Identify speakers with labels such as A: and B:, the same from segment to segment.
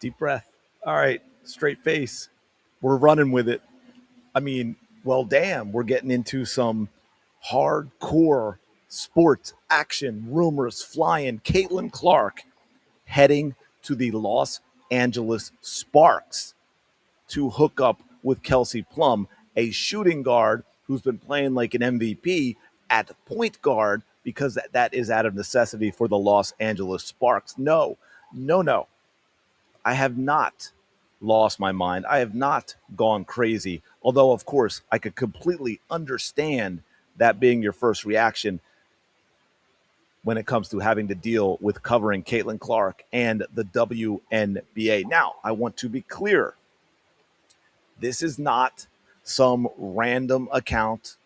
A: Deep breath. All right, straight face. We're running with it. I mean, well, damn, we're getting into some hardcore sports action rumors flying. Caitlin Clark heading to the Los Angeles Sparks to hook up with Kelsey Plum, a shooting guard who's been playing like an MVP at point guard because that is out of necessity for the Los Angeles Sparks. No, no, no. I have not lost my mind. I have not gone crazy. Although, of course, I could completely understand that being your first reaction when it comes to having to deal with covering Caitlin Clark and the WNBA. Now, I want to be clear. This is not some random account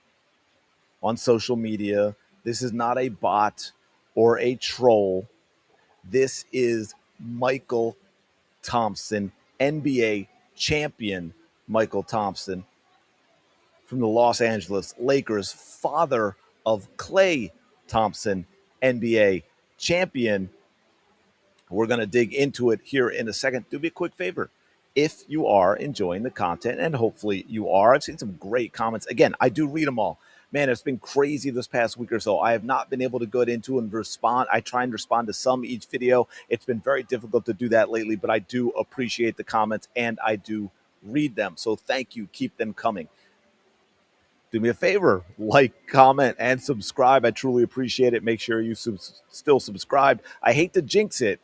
A: on social media. This is not a bot or a troll. This is Mychal Thompson, NBA champion Mychal Thompson from the Los Angeles Lakers, father of Klay Thompson, NBA champion. We're going to dig into it here in a second. Do me a quick favor. If you are enjoying the content, and hopefully you are, I've seen some great comments. Again, I do read them all. Man, it's been crazy this past week or so. I have not been able to go into and respond. I try and respond to some each video. It's been very difficult to do that lately, but I do appreciate the comments and I do read them. So thank you. Keep them coming. Do me a favor, like, comment, and subscribe. I truly appreciate it. Make sure you still subscribe. I hate to jinx it,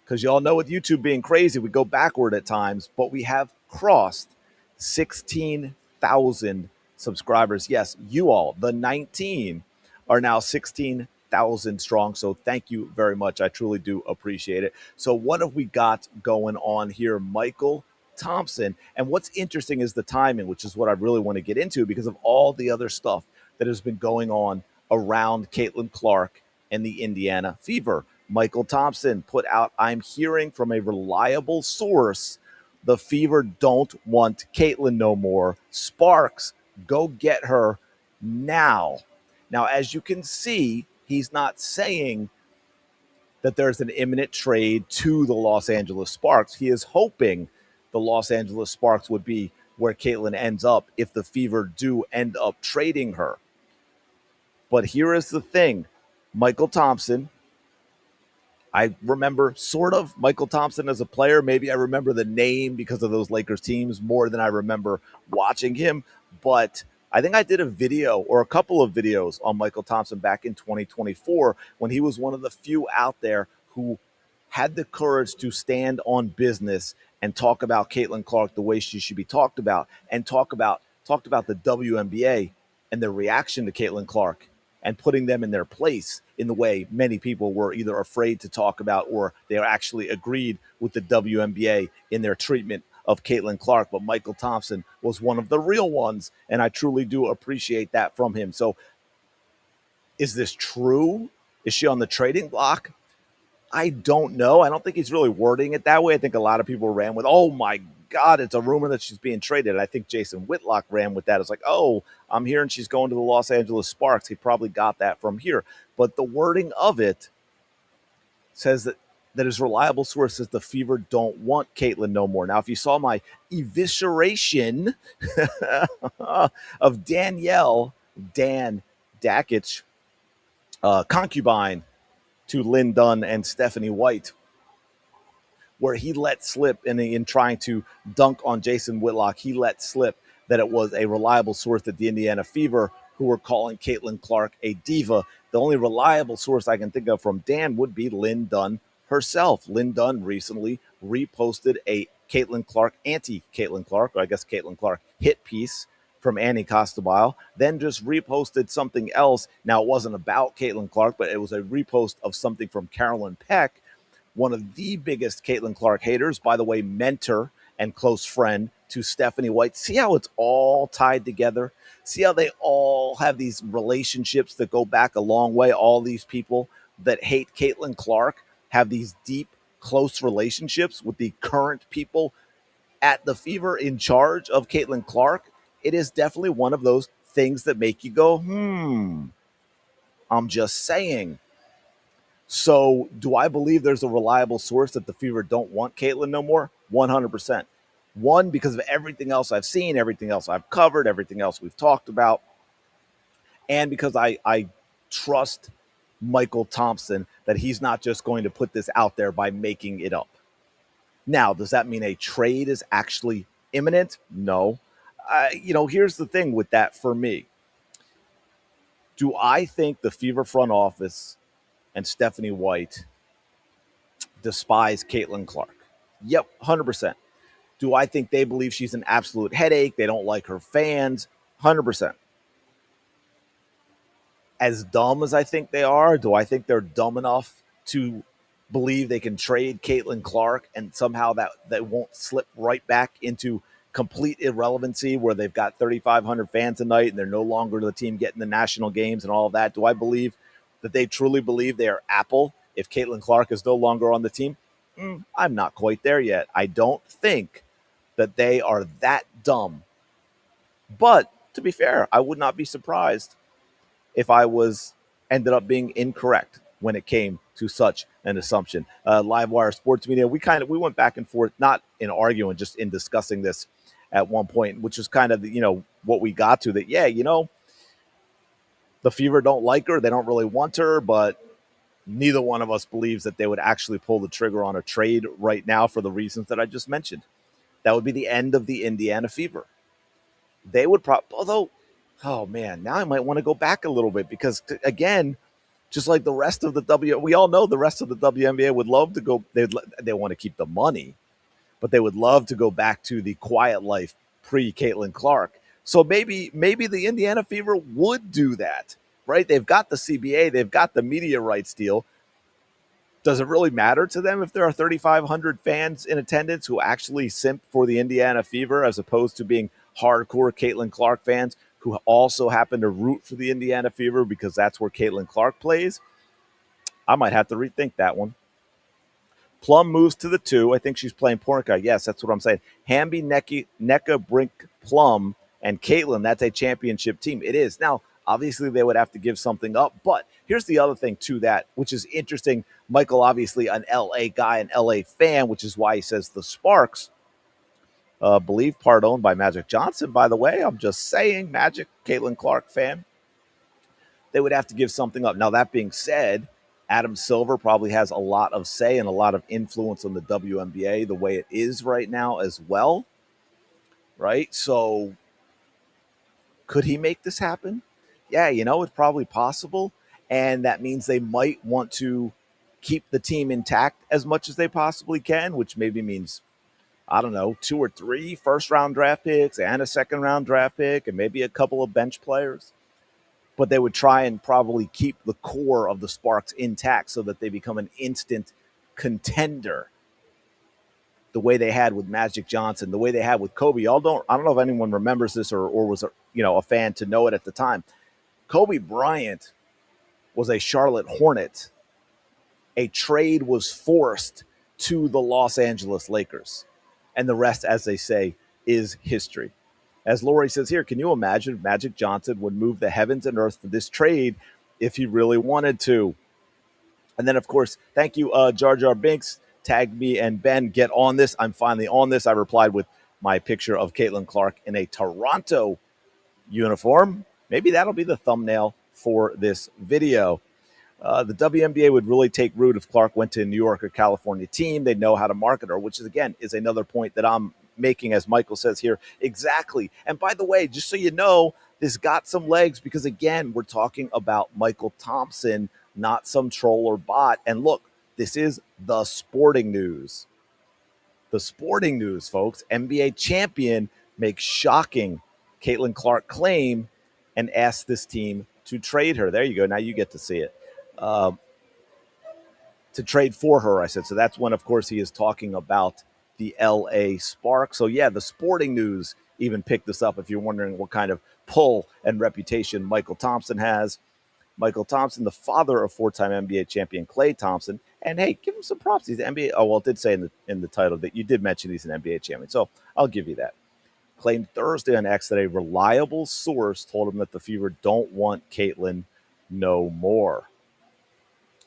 A: because y'all know with YouTube being crazy, we go backward at times, but we have crossed 16,000 subscribers. Yes, you all, the 19, are now 16,000 strong. So thank you very much. I truly do appreciate it. So what have we got going on here? Mychal Thompson. And what's interesting is the timing, which is what I really want to get into because of all the other stuff that has been going on around Caitlin Clark and the Indiana Fever. Mychal Thompson put out, I'm hearing from a reliable source, the Fever don't want Caitlin no more. Sparks, go get her now. Now, as you can see, he's not saying that there's an imminent trade to the Los Angeles Sparks. He is hoping the Los Angeles Sparks would be where Caitlin ends up if the Fever do end up trading her. But here is the thing. Mychal Thompson, I remember sort of Mychal Thompson as a player. Maybe I remember the name because of those Lakers teams more than I remember watching him. But I think I did a video or a couple of videos on Mychal Thompson back in 2024 when he was one of the few out there who had the courage to stand on business and talk about Caitlin Clark the way she should be talked about and talked about the WNBA and their reaction to Caitlin Clark and putting them in their place in the way many people were either afraid to talk about or they actually agreed with the WNBA in their treatment of Caitlin Clark. But Mychal Thompson was one of the real ones, and I truly do appreciate that from him. So is this true? Is she on the trading block? I don't know. I don't think he's really wording it that way. I think a lot of people ran with, oh my God, it's a rumor that she's being traded. I think Jason Whitlock ran with that. It's like, oh, I'm hearing she's going to the Los Angeles Sparks. He probably got that from here. But the wording of it says that his reliable source says the Fever don't want Caitlin no more. Now, if you saw my evisceration of Dan Dakich, concubine to Lynn Dunn and Stephanie White, where he let slip in trying to dunk on Jason Whitlock, he let slip that it was a reliable source at the Indiana Fever who were calling Caitlin Clark a diva. The only reliable source I can think of from Dan would be Lynn Dunn herself. Lynn Dunn recently reposted a Caitlin Clark, anti-Caitlin Clark, or I guess Caitlin Clark hit piece from Annie Costabile, then just reposted something else. Now, it wasn't about Caitlin Clark, but it was a repost of something from Carolyn Peck, one of the biggest Caitlin Clark haters, by the way, mentor and close friend to Stephanie White. See how it's all tied together? See how they all have these relationships that go back a long way? All these people that hate Caitlin Clark have these deep, close relationships with the current people at the Fever in charge of Caitlin Clark. It is definitely one of those things that make you go, I'm just saying. So, do I believe there's a reliable source that the Fever don't want Caitlyn no more? 100%. One, because of everything else I've seen, everything else I've covered, everything else we've talked about, and because I trust Mychal Thompson that he's not just going to put this out there by making it up. Now, does that mean a trade is actually imminent? No. Here's the thing with that for me. Do I think the Fever front office and Stephanie White despise Caitlin Clark? Yep, 100%. Do I think they believe she's an absolute headache? They don't like her fans? 100%. As dumb as I think they are, do I think they're dumb enough to believe they can trade Caitlin Clark and somehow that won't slip right back into complete irrelevancy where they've got 3,500 fans a night and they're no longer the team getting the national games and all of that? Do I believe that they truly believe they are Apple if Caitlin Clark is no longer on the team? I'm not quite there yet. I don't think that they are that dumb. But to be fair, I would not be surprised if I was ended up being incorrect when it came to such an assumption. Livewire Sports Media, we went back and forth, not in arguing, just in discussing this at one point, which is kind of what we got to, that the Fever don't like her, they don't really want her, but neither one of us believes that they would actually pull the trigger on a trade right now for the reasons that I just mentioned. That would be the end of the Indiana Fever. They would probably, although, oh man, now I might want to go back a little bit because, again, just like the rest of we all know the rest of the WNBA would love to go. They want to keep the money, but they would love to go back to the quiet life pre Caitlin Clark. So maybe the Indiana Fever would do that, right? They've got the CBA, they've got the media rights deal. Does it really matter to them if there are 3,500 fans in attendance who actually simp for the Indiana Fever as opposed to being hardcore Caitlin Clark fans who also happen to root for the Indiana Fever because that's where Caitlin Clark plays? I might have to rethink that one. Plum moves to the 2. I think she's playing point guard. Yes, that's what I'm saying. Hamby, Neka, Brink, Plum, and Caitlin, that's a championship team. It is. Now, obviously, they would have to give something up. But here's the other thing to that, which is interesting. Mychal, obviously, an LA guy, an LA fan, which is why he says the Sparks, believe part owned by Magic Johnson, by the way. I'm just saying, Magic, Caitlin Clark fan. They would have to give something up. Now, that being said, Adam Silver probably has a lot of say and a lot of influence on the WNBA the way it is right now as well, right? So could he make this happen? Yeah, it's probably possible. And that means they might want to keep the team intact as much as they possibly can, which maybe means, I don't know, 2 or 3 first round draft picks and a second round draft pick and maybe a couple of bench players. But they would try and probably keep the core of the Sparks intact so that they become an instant contender the way they had with Magic Johnson, the way they had with Kobe. I don't know if anyone remembers this or was a fan to know it at the time. Kobe Bryant was a Charlotte Hornet. A trade was forced to the Los Angeles Lakers. And the rest, as they say, is history. As Lori says here, can you imagine if Magic Johnson would move the heavens and earth for this trade if he really wanted to? And then, of course, thank you, Jar Jar Binks. Tag me and Ben. Get on this. I'm finally on this. I replied with my picture of Caitlin Clark in a Toronto uniform. Maybe that'll be the thumbnail for this video. The WNBA would really take root if Clark went to a New York or California team. They'd know how to market her, which is, again, is another point that I'm making, as Mychal says here. Exactly. And by the way, just so you know, this got some legs because, again, we're talking about Mychal Thompson, not some troll or bot. And look, this is the sporting news. The sporting news, folks. NBA champion makes shocking Caitlin Clark claim and asks this team to trade her. There you go. Now you get to see it. To trade for her, I said. So that's when, of course, he is talking about the LA Spark. So, yeah, the sporting news even picked this up if you're wondering what kind of pull and reputation Mychal Thompson has. Mychal Thompson, the father of 4-time NBA champion Klay Thompson. And, hey, give him some props. He's an NBA. Oh, well, it did say in the title that you did mention he's an NBA champion. So I'll give you that. Claimed Thursday on X that a reliable source told him that the Fever don't want Caitlin no more.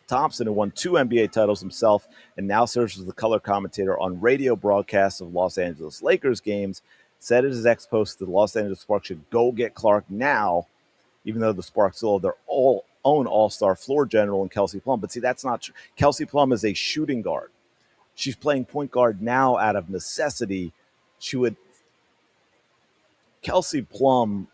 A: Thompson, who won 2 NBA titles himself and now serves as the color commentator on radio broadcasts of Los Angeles Lakers games, said in his ex post that the Los Angeles Sparks should go get Clark now, even though the Sparks still have their own all-star floor general in Kelsey Plum. But see, that's not true. Kelsey Plum is a shooting guard. She's playing point guard now out of necessity. She would Kelsey Plum,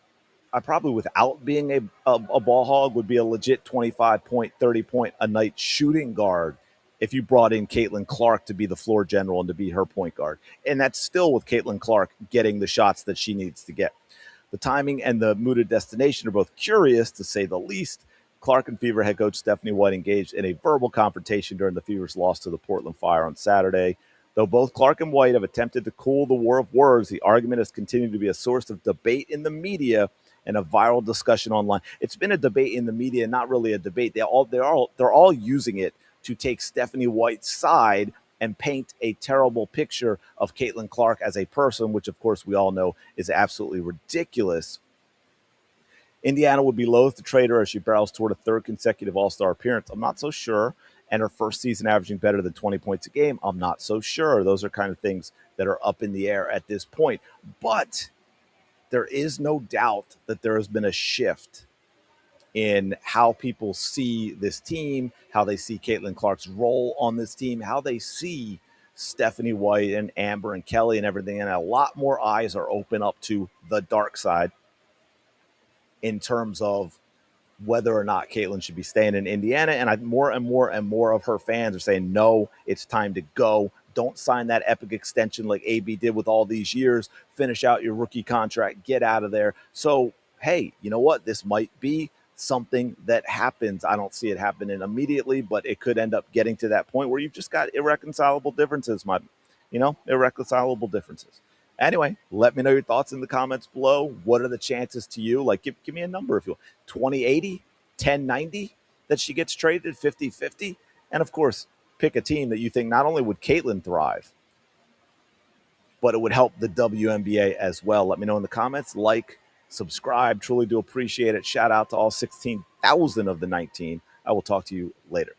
A: I probably without being a ball hog, would be a legit 25 point, 30 point a night shooting guard if you brought in Caitlin Clark to be the floor general and to be her point guard. And that's still with Caitlin Clark getting the shots that she needs to get. The timing and the mooted destination are both curious, to say the least. Clark and Fever head coach Stephanie White engaged in a verbal confrontation during the Fever's loss to the Portland Fire on Saturday. Though both Clark and White have attempted to cool the war of words, the argument has continued to be a source of debate in the media and a viral discussion online. It's been a debate in the media, not really a debate. They're all using it to take Stephanie White's side and paint a terrible picture of Caitlin Clark as a person, which of course we all know is absolutely ridiculous. Indiana would be loath to trade her as she barrels toward a third consecutive All-Star appearance. I'm not so sure. And her first season averaging better than 20 points a game, I'm not so sure. Those are kind of things that are up in the air at this point. But there is no doubt that there has been a shift in how people see this team, how they see Caitlin Clark's role on this team, how they see Stephanie White and Amber and Kelly and everything. And a lot more eyes are open up to the dark side in terms of whether or not Caitlin should be staying in Indiana. And more and more and more of her fans are saying, no, it's time to go. Don't sign that epic extension like AB did with all these years. Finish out your rookie contract. Get out of there. So, hey, you know what? This might be something that happens. I don't see it happening immediately, but it could end up getting to that point where you've just got irreconcilable differences, irreconcilable differences. Anyway, let me know your thoughts in the comments below. What are the chances to you? Like, give me a number if you want. 2080, 1090 that she gets traded, 50-50. And of course, pick a team that you think not only would Caitlin thrive, but it would help the WNBA as well. Let me know in the comments. Like, subscribe. Truly do appreciate it. Shout out to all 16,000 of the 19. I will talk to you later.